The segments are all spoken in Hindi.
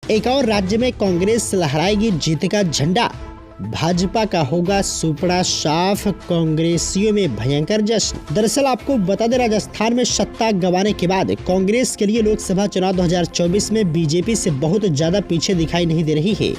एक और राज्य में कांग्रेस लहराएगी जीत का झंडा, भाजपा का होगा सुपड़ा साफ, कांग्रेसियों में भयंकर जश्न। दरअसल आपको बता दें, राजस्थान में सत्ता गंवाने के बाद कांग्रेस के लिए लोकसभा चुनाव 2024 में बीजेपी से बहुत ज्यादा पीछे दिखाई नहीं दे रही है।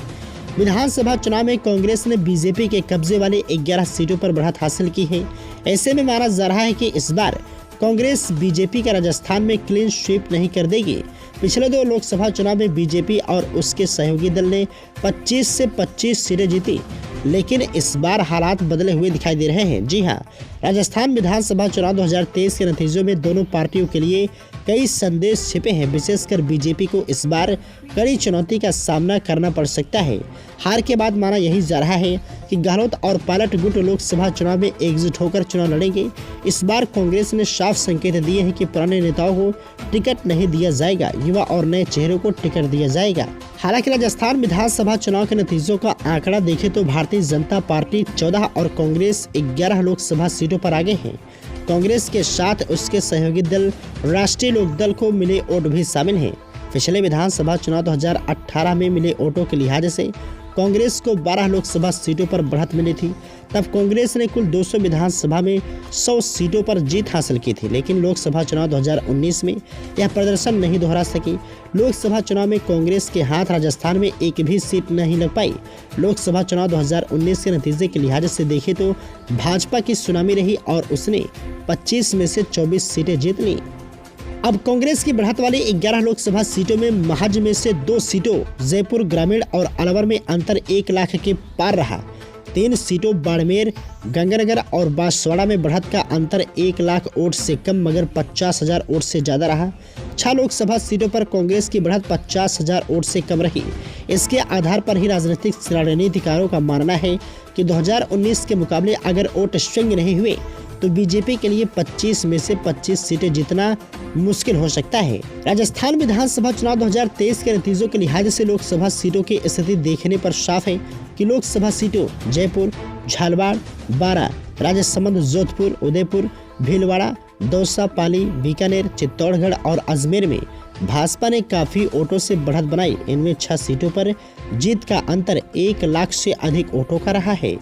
विधानसभा चुनाव में कांग्रेस ने बीजेपी के कब्जे वाले 11 सीटों पर बढ़त हासिल की है। ऐसे में माना जा रहा है कि इस बार कांग्रेस बीजेपी का राजस्थान में क्लीन स्वीप नहीं कर देगी। पिछले 2 लोकसभा चुनाव में बीजेपी और उसके सहयोगी दल ने 25 से 25 सीटें जीती, लेकिन इस बार हालात बदले हुए दिखाई दे रहे हैं। जी हां, राजस्थान विधानसभा चुनाव 2023 के नतीजों में दोनों पार्टियों के लिए कई संदेश छिपे हैं। विशेषकर बीजेपी को इस बार कड़ी चुनौती का सामना करना पड़ सकता है। हार के बाद माना यही जा रहा है कि गहलोत और पायलट गुट लोकसभा चुनाव में एकजुट होकर चुनाव लड़ेंगे। इस बार कांग्रेस ने साफ संकेत दिए हैं कि पुराने नेताओं को टिकट नहीं दिया जाएगा, युवा और नए चेहरों को टिकट दिया जाएगा। हालांकि राजस्थान विधानसभा चुनाव के नतीजों का आंकड़ा देखें तो भारतीय जनता पार्टी 14 और कांग्रेस 11 लोकसभा सीटों पर आगे हैं। कांग्रेस के साथ उसके सहयोगी दल राष्ट्रीय लोकदल को मिले वोट भी शामिल हैं। पिछले विधानसभा चुनाव 2018 में मिले वोटों के लिहाज से कांग्रेस को 12 लोकसभा सीटों पर बढ़त मिली थी। तब कांग्रेस ने कुल 200 विधानसभा में 100 सीटों पर जीत हासिल की थी, लेकिन लोकसभा चुनाव 2019 में यह प्रदर्शन नहीं दोहरा सकी। लोकसभा चुनाव में कांग्रेस के हाथ राजस्थान में एक भी सीट नहीं लग पाई। लोकसभा चुनाव 2019 के नतीजे के लिहाज से देखें तो भाजपा की सुनामी रही और उसने 25 में से 24 सीटें जीत ली। अब कांग्रेस की बढ़त वाली 11 लोकसभा सीटों में महज में से 2 सीटों जयपुर ग्रामीण और अलवर में अंतर 1 लाख के पार रहा। 3 सीटों बाड़मेर, गंगानगर और बांसवाड़ा में बढ़त का अंतर 1 लाख वोट से कम मगर 50,000 वोट से ज्यादा रहा। 6 लोकसभा सीटों पर कांग्रेस की बढ़त 50,000 वोट से कम रही। इसके आधार पर ही राजनीतिक रणनीतिकारों का मानना है कि 2019 के मुकाबले अगर वोट स्विंग नहीं हुए तो बीजेपी के लिए 25 में से 25 सीटें जीतना मुश्किल हो सकता है। राजस्थान विधानसभा चुनाव 2023 के नतीजों के लिहाज से लोकसभा सीटों की स्थिति देखने पर साफ है कि लोकसभा सीटों जयपुर, झालावाड़, बारां, राजसमंद, जोधपुर, उदयपुर, भीलवाड़ा, दौसा, पाली, बीकानेर, चित्तौड़गढ़ और अजमेर में भाजपा ने काफी वोटों से बढ़त बनाई। इनमें 6 सीटों पर जीत का अंतर 1 लाख से अधिक वोटों का रहा है।